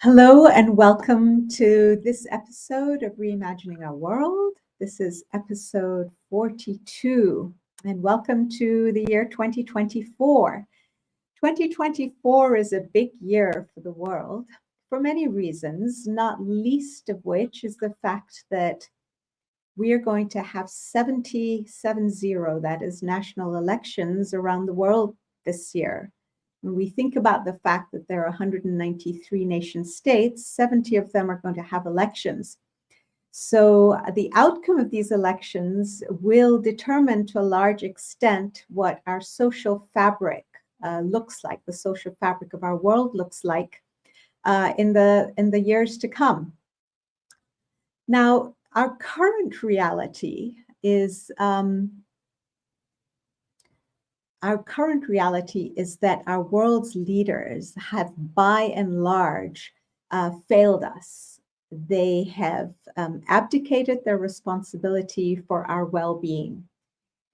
Hello and welcome to this episode of Reimagining Our World. This is episode 42, and welcome to the year 2024. 2024 is a big year for the world for many reasons, not least of which is the fact that we are going to have 70, that is national elections around the world this year. When we think about the fact that there are 193 nation states, 70 of them are going to have elections. So the outcome of these elections will determine to a large extent what our social fabric looks like, the social fabric of our world looks like in the years to come. Now, our current reality is that our world's leaders have, by and large, failed us. They have abdicated their responsibility for our well-being.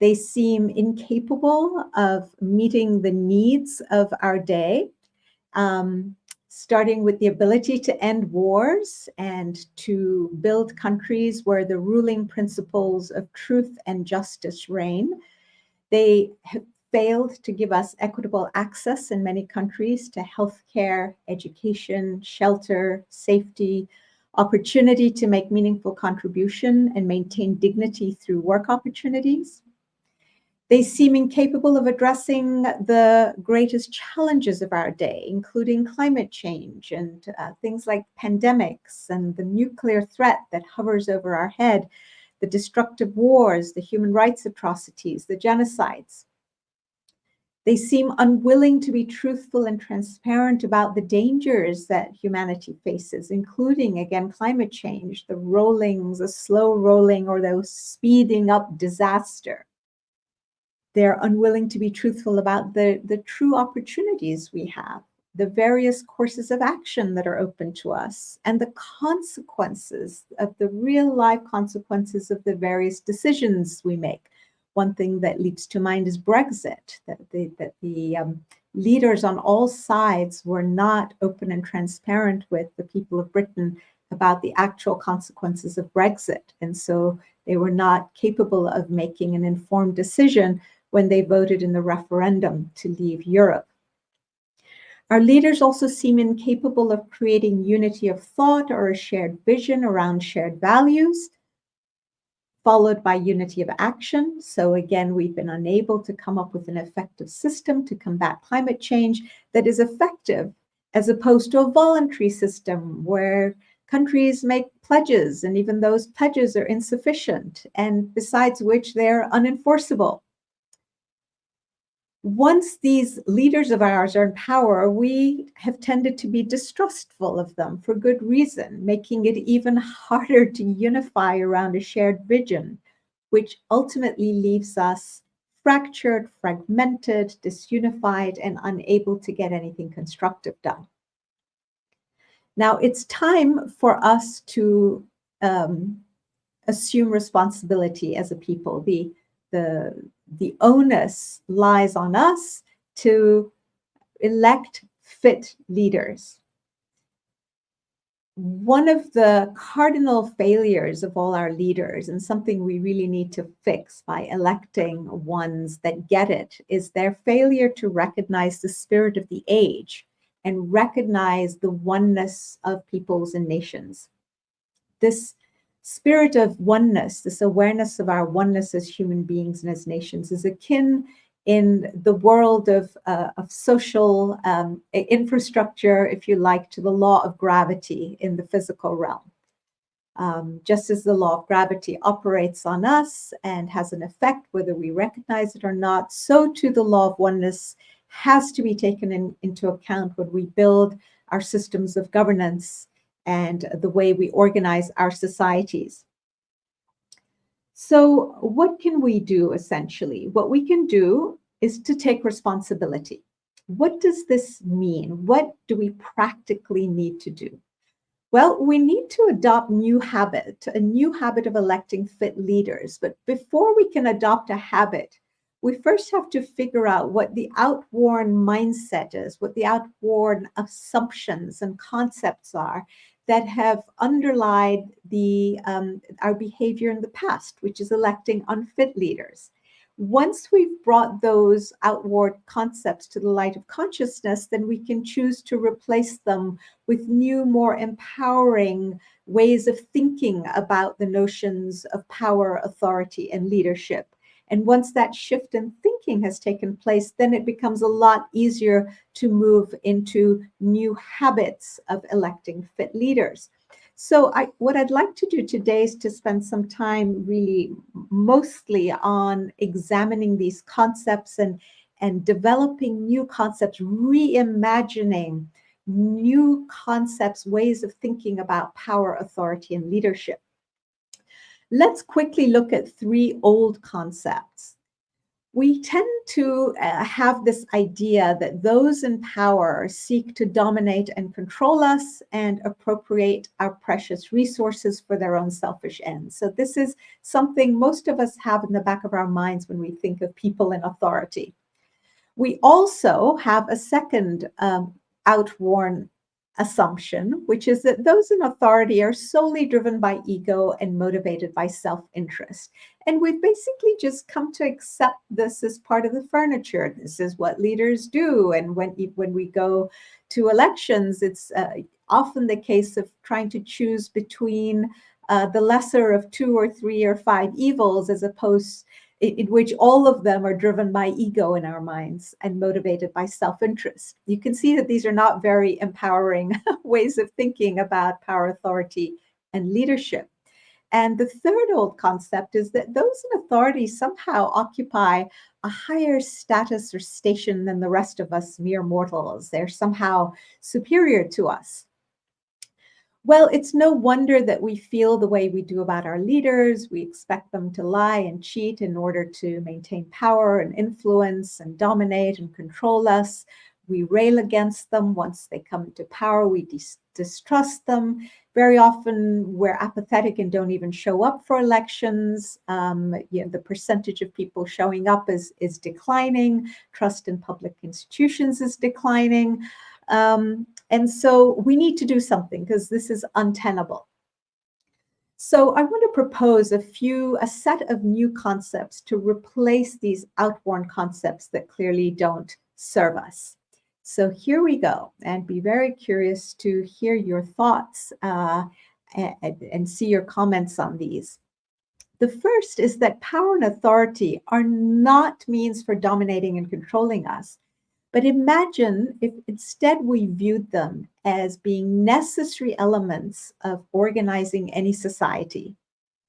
They seem incapable of meeting the needs of our day, starting with the ability to end wars and to build countries where the ruling principles of truth and justice reign. They have failed to give us equitable access in many countries to healthcare, education, shelter, safety, opportunity to make meaningful contribution and maintain dignity through work opportunities. They seem incapable of addressing the greatest challenges of our day, including climate change and things like pandemics and the nuclear threat that hovers over our head, the destructive wars, the human rights atrocities, the genocides. They seem unwilling to be truthful and transparent about the dangers that humanity faces, including, again, climate change, the slow rolling or the speeding up disaster. They're unwilling to be truthful about the true opportunities we have, the various courses of action that are open to us, and the consequences of the real life consequences of the various decisions we make. One thing that leaps to mind is Brexit, that the leaders on all sides were not open and transparent with the people of Britain about the actual consequences of Brexit. And so they were not capable of making an informed decision when they voted in the referendum to leave Europe. Our leaders also seem incapable of creating unity of thought or a shared vision around shared values, followed by unity of action. So again, we've been unable to come up with an effective system to combat climate change that is effective, as opposed to a voluntary system where countries make pledges, and even those pledges are insufficient, and besides which they're unenforceable. Once these leaders of ours are in power, we have tended to be distrustful of them for good reason, making it even harder to unify around a shared vision, which ultimately leaves us fractured, fragmented, disunified, and unable to get anything constructive done. Now, it's time for us to assume responsibility as a people. The onus lies on us to elect fit leaders. One of the cardinal failures of all our leaders, and something we really need to fix by electing ones that get it, is their failure to recognize the spirit of the age and recognize the oneness of peoples and nations. This spirit of oneness, this awareness of our oneness as human beings and as nations, is akin in the world of social infrastructure, if you like, to the law of gravity in the physical realm. Just as the law of gravity operates on us and has an effect whether we recognize it or not, so too the law of oneness has to be taken into account when we build our systems of governance and the way we organize our societies. So what can we do essentially? What we can do is to take responsibility. What does this mean? What do we practically need to do? Well, we need to adopt a new habit of electing fit leaders. But before we can adopt a habit, we first have to figure out what the outworn mindset is, what the outworn assumptions and concepts are that have underlied our behavior in the past, which is electing unfit leaders. Once we've brought those outward concepts to the light of consciousness, then we can choose to replace them with new, more empowering ways of thinking about the notions of power, authority, and leadership. And once that shift in thinking has taken place, then it becomes a lot easier to move into new habits of electing fit leaders. So what I'd like to do today is to spend some time really mostly on examining these concepts and developing new concepts, reimagining new concepts, ways of thinking about power, authority, and leadership. Let's quickly look at three old concepts. We tend to have this idea that those in power seek to dominate and control us and appropriate our precious resources for their own selfish ends. So this is something most of us have in the back of our minds when we think of people in authority. We also have a second outworn assumption, which is that those in authority are solely driven by ego and motivated by self-interest. And we've basically just come to accept this as part of the furniture. This is what leaders do. And when we go to elections, it's often the case of trying to choose between the lesser of 2 or 3 or 5 evils, as opposed in which all of them are driven by ego in our minds and motivated by self-interest. You can see that these are not very empowering ways of thinking about power, authority, and leadership. And the third old concept is that those in authority somehow occupy a higher status or station than the rest of us mere mortals. They're somehow superior to us. Well, it's no wonder that we feel the way we do about our leaders. We expect them to lie and cheat in order to maintain power and influence and dominate and control us. We rail against them once they come into power. We distrust them. Very often we're apathetic and don't even show up for elections. The percentage of people showing up is declining. Trust in public institutions is declining. And so we need to do something because this is untenable. So I want to propose a set of new concepts to replace these outworn concepts that clearly don't serve us. So here we go, and be very curious to hear your thoughts and see your comments on these. The first is that power and authority are not means for dominating and controlling us. But imagine if instead we viewed them as being necessary elements of organizing any society,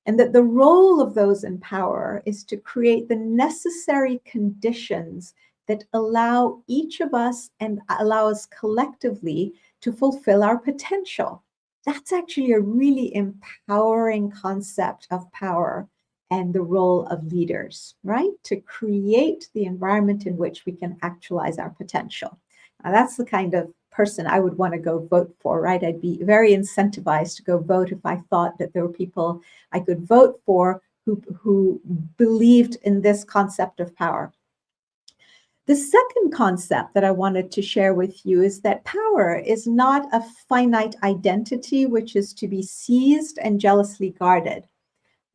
and that the role of those in power is to create the necessary conditions that allow each of us and allow us collectively to fulfill our potential. That's actually a really empowering concept of power and the role of leaders, right? To create the environment in which we can actualize our potential. Now, that's the kind of person I would want to go vote for, right? I'd be very incentivized to go vote if I thought that there were people I could vote for who believed in this concept of power. The second concept that I wanted to share with you is that power is not a finite identity which is to be seized and jealously guarded.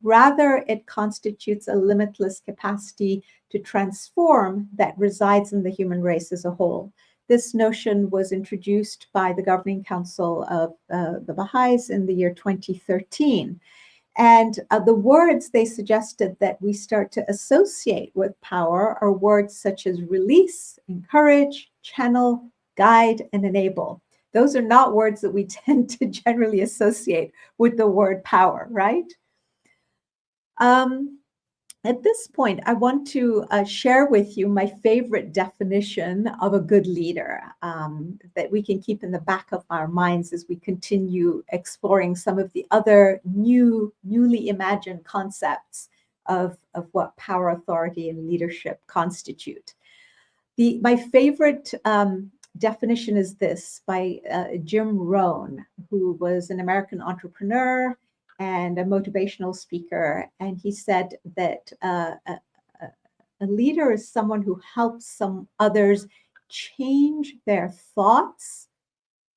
Rather, it constitutes a limitless capacity to transform that resides in the human race as a whole. This notion was introduced by the Governing Council of the Baha'is in the year 2013. And the words they suggested that we start to associate with power are words such as release, encourage, channel, guide, and enable. Those are not words that we tend to generally associate with the word power, right? At this point, I want to share with you my favorite definition of a good leader that we can keep in the back of our minds as we continue exploring some of the other newly imagined concepts of what power, authority, and leadership constitute. My favorite definition is this by Jim Rohn, who was an American entrepreneur and a motivational speaker. And he said that A leader is someone who helps some others change their thoughts,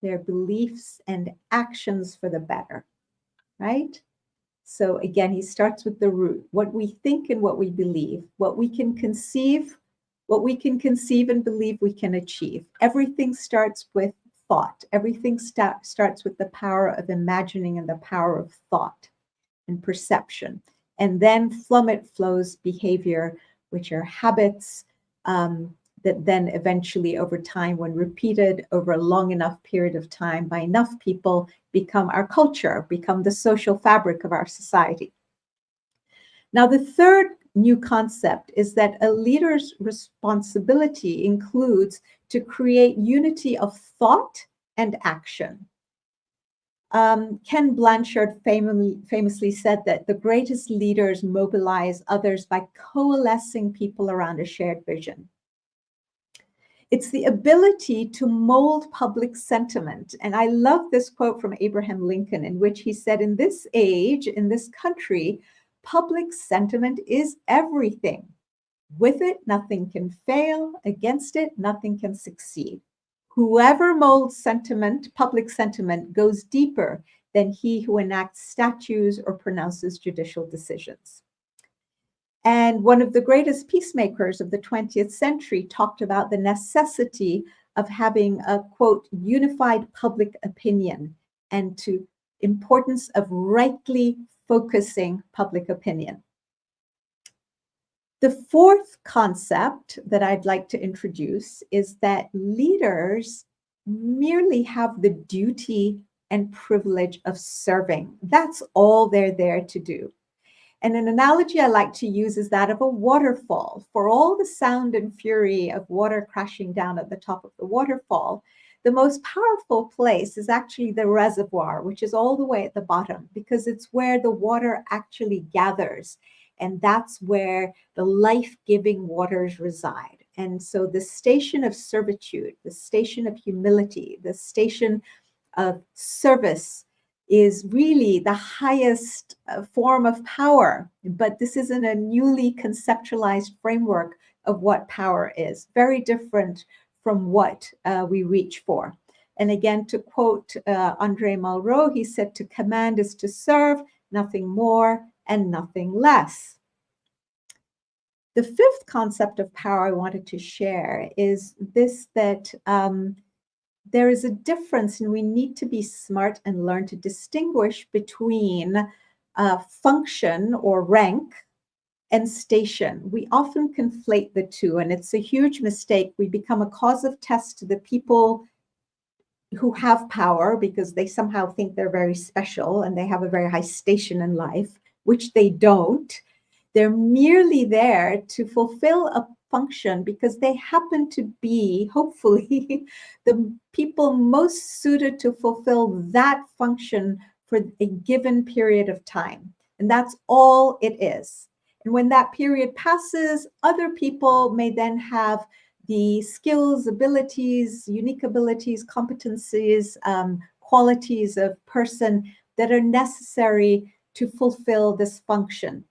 their beliefs, and actions for the better, right? So again, he starts with the root, what we think and what we believe, what we can conceive and believe we can achieve. Everything starts with thought. Everything starts with the power of imagining and the power of thought and perception. And then from it flows behavior, which are habits that then eventually over time, when repeated over a long enough period of time by enough people, become our culture, become the social fabric of our society. Now, the third new concept is that a leader's responsibility includes to create unity of thought and action. Ken Blanchard famously said that the greatest leaders mobilize others by coalescing people around a shared vision. It's the ability to mold public sentiment. And I love this quote from Abraham Lincoln, in which he said, in this age, in this country, public sentiment is everything. With it, nothing can fail. Against it, nothing can succeed. Whoever molds sentiment, public sentiment, goes deeper than he who enacts statutes or pronounces judicial decisions. And one of the greatest peacemakers of the 20th century talked about the necessity of having a, quote, unified public opinion, and to importance of rightly focusing public opinion. The fourth concept that I'd like to introduce is that leaders merely have the duty and privilege of serving. That's all they're there to do. And an analogy I like to use is that of a waterfall. For all the sound and fury of water crashing down at the top of the waterfall, the most powerful place is actually the reservoir, which is all the way at the bottom, because it's where the water actually gathers. And that's where the life-giving waters reside. And so the station of servitude, the station of humility, the station of service is really the highest form of power. But this is in a newly conceptualized framework of what power is, very different from what we reach for. And again, to quote Andre Malraux, he said, to command is to serve, nothing more and nothing less. The fifth concept of power I wanted to share is this, that there is a difference, and we need to be smart and learn to distinguish between function or rank and station. We often conflate the two, and it's a huge mistake. We become a cause of test to the people who have power because they somehow think they're very special and they have a very high station in life, which they don't. They're merely there to fulfill a function because they happen to be, hopefully, the people most suited to fulfill that function for a given period of time. And that's all it is. And when that period passes, other people may then have the skills, abilities, unique abilities, competencies, qualities of person that are necessary to fulfill this function.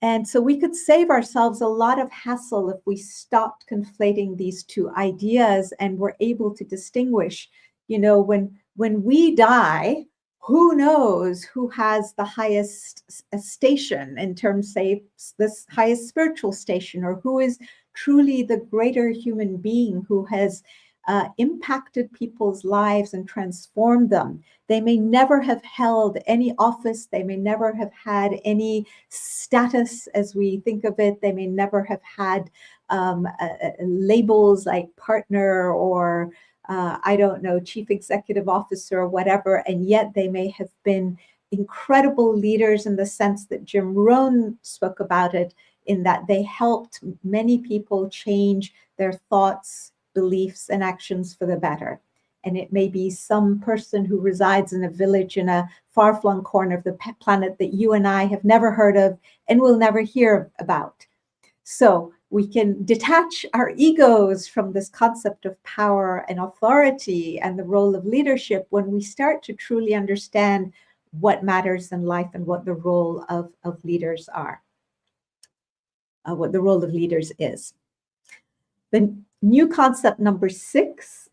And so we could save ourselves a lot of hassle if we stopped conflating these two ideas and were able to distinguish, when we die, who knows who has the highest station in terms, say, this highest spiritual station, or who is truly the greater human being who has impacted people's lives and transformed them. They may never have held any office. They may never have had any status as we think of it. They may never have had labels like partner or, I don't know, chief executive officer or whatever. And yet they may have been incredible leaders in the sense that Jim Rohn spoke about it, in that they helped many people change their thoughts, beliefs, and actions for the better. And it may be some person who resides in a village in a far-flung corner of the planet that you and I have never heard of and will never hear about. So we can detach our egos from this concept of power and authority and the role of leadership when we start to truly understand what matters in life and what the role of leaders are. what the role of leaders is. The new concept number 6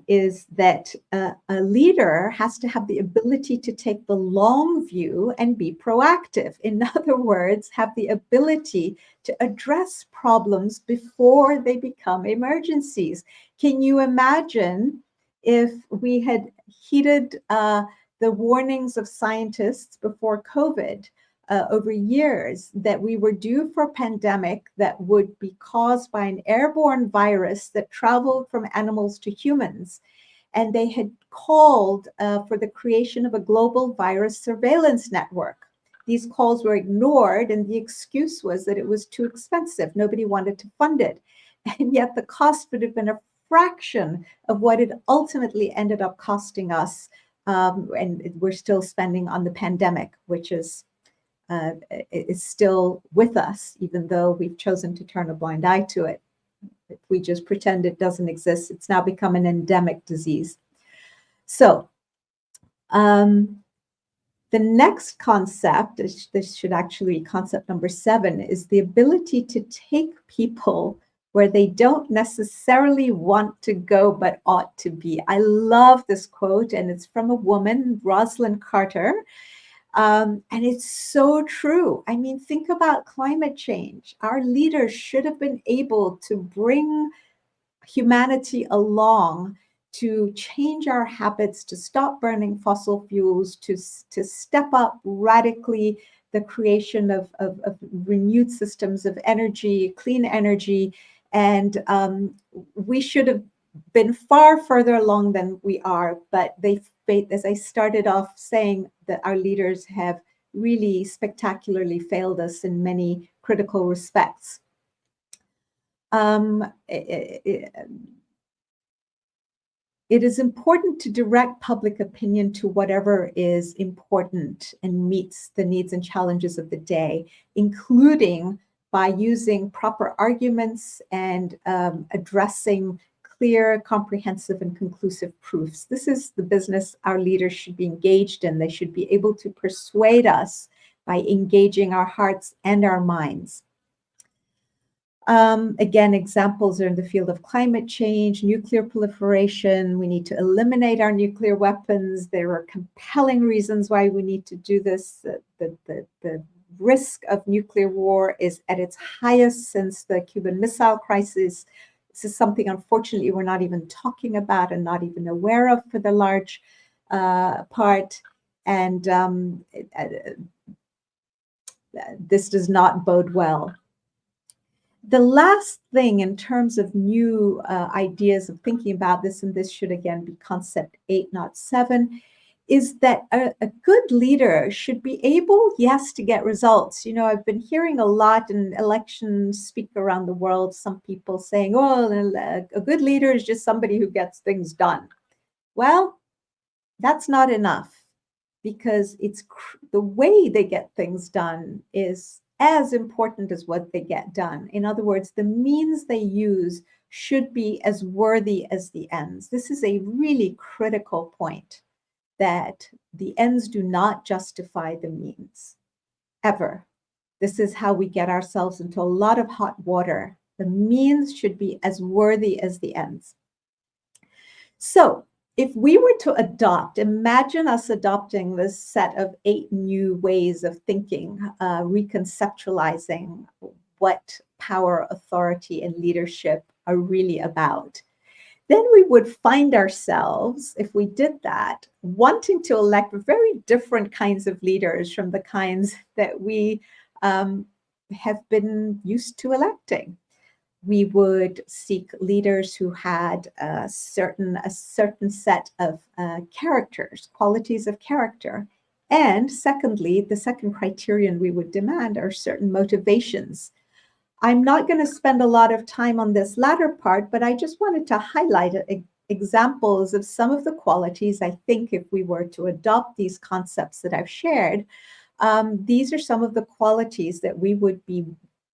is that a leader has to have the ability to take the long view and be proactive. In other words, have the ability to address problems before they become emergencies. Can you imagine if we had heeded the warnings of scientists before COVID? Over years, that we were due for a pandemic that would be caused by an airborne virus that traveled from animals to humans. And they had called for the creation of a global virus surveillance network. These calls were ignored, and the excuse was that it was too expensive. Nobody wanted to fund it. And yet the cost would have been a fraction of what it ultimately ended up costing us. And we're still spending on the pandemic, which is still with us, even though we've chosen to turn a blind eye to it. If we just pretend it doesn't exist, it's now become an endemic disease. So the next concept, this should actually be concept number 7, is the ability to take people where they don't necessarily want to go but ought to be. I love this quote, and it's from a woman, Rosalind Carter. And it's so true. I mean, think about climate change. Our leaders should have been able to bring humanity along to change our habits, to stop burning fossil fuels, to step up radically the creation of renewed systems of energy, clean energy. And we should have been far further along than we are, but as I started off saying, that our leaders have really spectacularly failed us in many critical respects. It is important to direct public opinion to whatever is important and meets the needs and challenges of the day, including by using proper arguments and addressing clear, comprehensive, and conclusive proofs. This is the business our leaders should be engaged in. They should be able to persuade us by engaging our hearts and our minds. Again, examples are in the field of climate change, nuclear proliferation. We need to eliminate our nuclear weapons. There are compelling reasons why we need to do this. The risk of nuclear war is at its highest since the Cuban Missile Crisis. This is something, unfortunately, we're not even talking about and not even aware of for the large part. And this does not bode well. The last thing in terms of new ideas of thinking about this, and this should again be concept 8, not 7, is that a good leader should be able, yes, to get results. You know, I've been hearing a lot in elections speak around the world, some people saying, oh, a good leader is just somebody who gets things done. Well, that's not enough, because it's the way they get things done is as important as what they get done. In other words, the means they use should be as worthy as the ends. This is a really critical point, that the ends do not justify the means, ever. This is how we get ourselves into a lot of hot water. The means should be as worthy as the ends. So if we were to adopt, imagine us adopting this set of 8 new ways of thinking, reconceptualizing what power, authority, and leadership are really about. Then we would find ourselves, if we did that, wanting to elect very different kinds of leaders from the kinds that we have been used to electing. We would seek leaders who had a certain set of characters, qualities of character. And secondly, the second criterion we would demand are certain motivations. I'm not going to spend a lot of time on this latter part, but I just wanted to highlight examples of some of the qualities I think if we were to adopt these concepts that I've shared, these are some of the qualities that we would be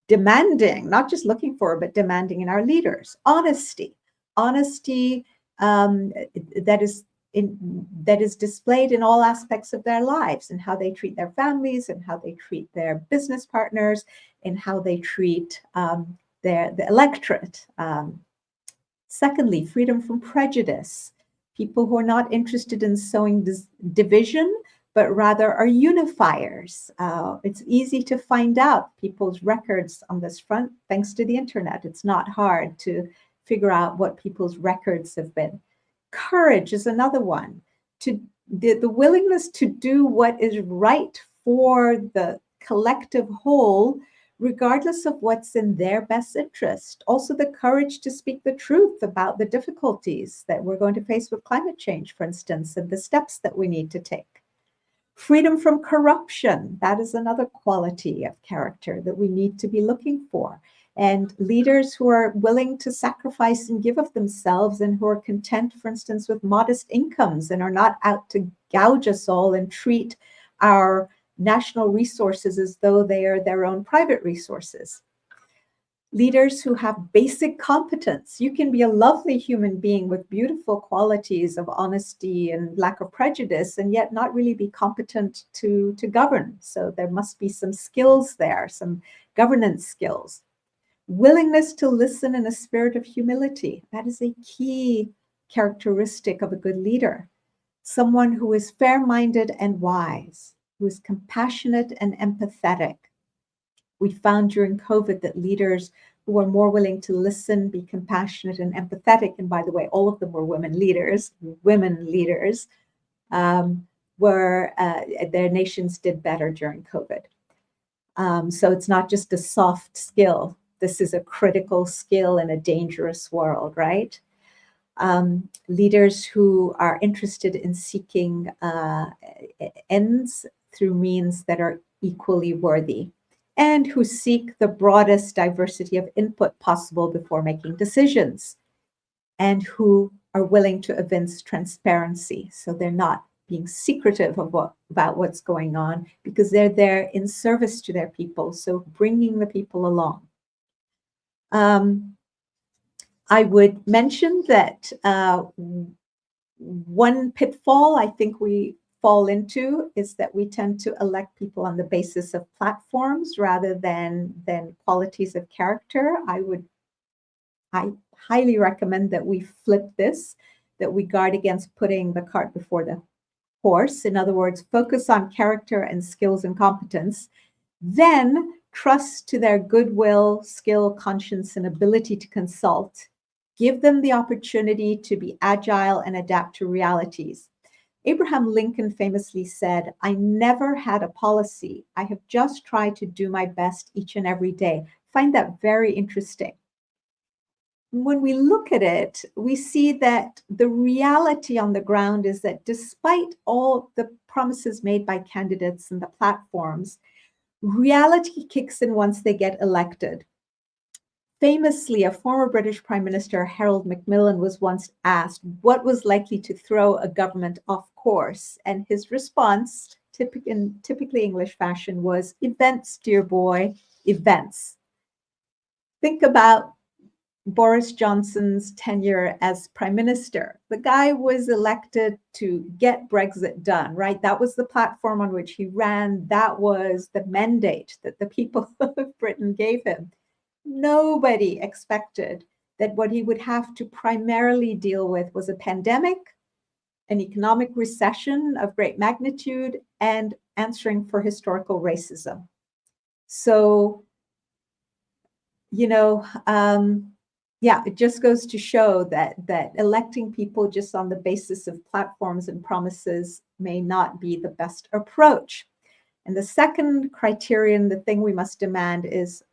demanding, not just looking for, but demanding in our leaders. Honesty. Honesty, that is that is displayed in all aspects of their lives, and how they treat their families, and how they treat their business partners, and how they treat the electorate. Secondly, freedom from prejudice. People who are not interested in sowing division, but rather are unifiers. It's easy to find out people's records on this front thanks to the internet. It's not hard to figure out what people's records have been. Courage is another one. The willingness to do what is right for the collective whole, regardless of what's in their best interest. Also, the courage to speak the truth about the difficulties that we're going to face with climate change, for instance, and the steps that we need to take. Freedom from corruption, that is another quality of character that we need to be looking for. And leaders who are willing to sacrifice and give of themselves, and who are content, for instance, with modest incomes, and are not out to gouge us all and treat our national resources as though they are their own private resources. Leaders who have basic competence. You can be a lovely human being with beautiful qualities of honesty and lack of prejudice, and yet not really be competent to govern. So there must be some skills there, some governance skills. Willingness to listen in a spirit of humility. That is a key characteristic of a good leader. Someone who is fair-minded and wise, who is compassionate and empathetic. We found during COVID that leaders who were more willing to listen, be compassionate and empathetic, and by the way, all of them were women leaders, were their nations did better during COVID. So it's not just a soft skill. This is a critical skill in a dangerous world, right? Leaders who are interested in seeking ends through means that are equally worthy, and who seek the broadest diversity of input possible before making decisions, and who are willing to evince transparency. So they're not being secretive about what's going on, because they're there in service to their people, so bringing the people along. I would mention that one pitfall I think we fall into is that we tend to elect people on the basis of platforms rather than qualities of character. I highly recommend that we flip this, that we guard against putting the cart before the horse. In other words, focus on character and skills and competence, then trust to their goodwill, skill, conscience, and ability to consult. Give them the opportunity to be agile and adapt to realities. Abraham Lincoln famously said, "I never had a policy. I have just tried to do my best each and every day." I find that very interesting. When we look at it, we see that the reality on the ground is that despite all the promises made by candidates and the platforms, reality kicks in once they get elected. Famously, a former British Prime Minister, Harold Macmillan, was once asked what was likely to throw a government off course. And his response, in typically English fashion, was, "Events, dear boy, events." Think about Boris Johnson's tenure as Prime Minister. The guy was elected to get Brexit done, right? That was the platform on which he ran. That was the mandate that the people of Britain gave him. Nobody expected that what he would have to primarily deal with was a pandemic, an economic recession of great magnitude, and answering for historical racism. So, yeah, it just goes to show that electing people just on the basis of platforms and promises may not be the best approach. And the second criterion, the thing we must demand is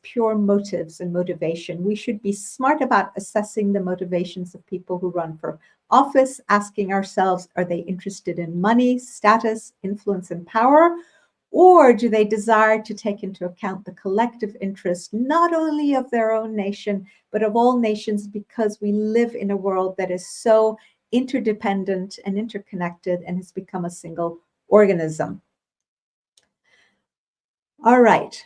pure motives and motivation. We should be smart about assessing the motivations of people who run for office, asking ourselves, are they interested in money, status, influence, and power? Or do they desire to take into account the collective interest, not only of their own nation, but of all nations, because we live in a world that is so interdependent and interconnected and has become a single organism? All right,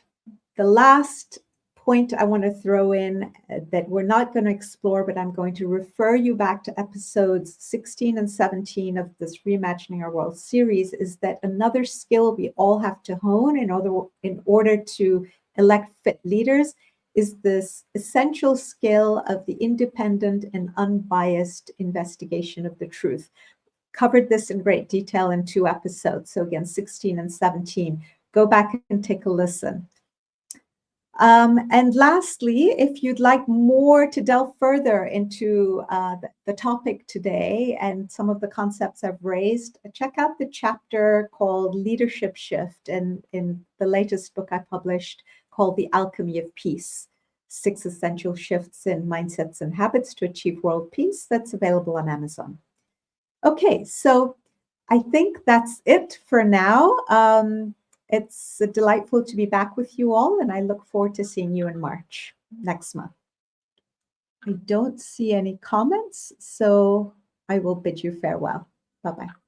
the last point I want to throw in that we're not going to explore, but I'm going to refer you back to episodes 16 and 17 of this Reimagining Our World series, is that another skill we all have to hone in order to elect fit leaders is this essential skill of the independent and unbiased investigation of the truth. Covered this in great detail in 2 episodes. So again, 16 and 17. Go back and take a listen. And lastly, if you'd like more to delve further into the topic today and some of the concepts I've raised, check out the chapter called Leadership Shift in the latest book I published called The Alchemy of Peace, 6 Essential Shifts in Mindsets and Habits to Achieve World Peace. That's available on Amazon. Okay, so I think that's it for now. It's delightful to be back with you all, and I look forward to seeing you in March next month. I don't see any comments, so I will bid you farewell. Bye-bye.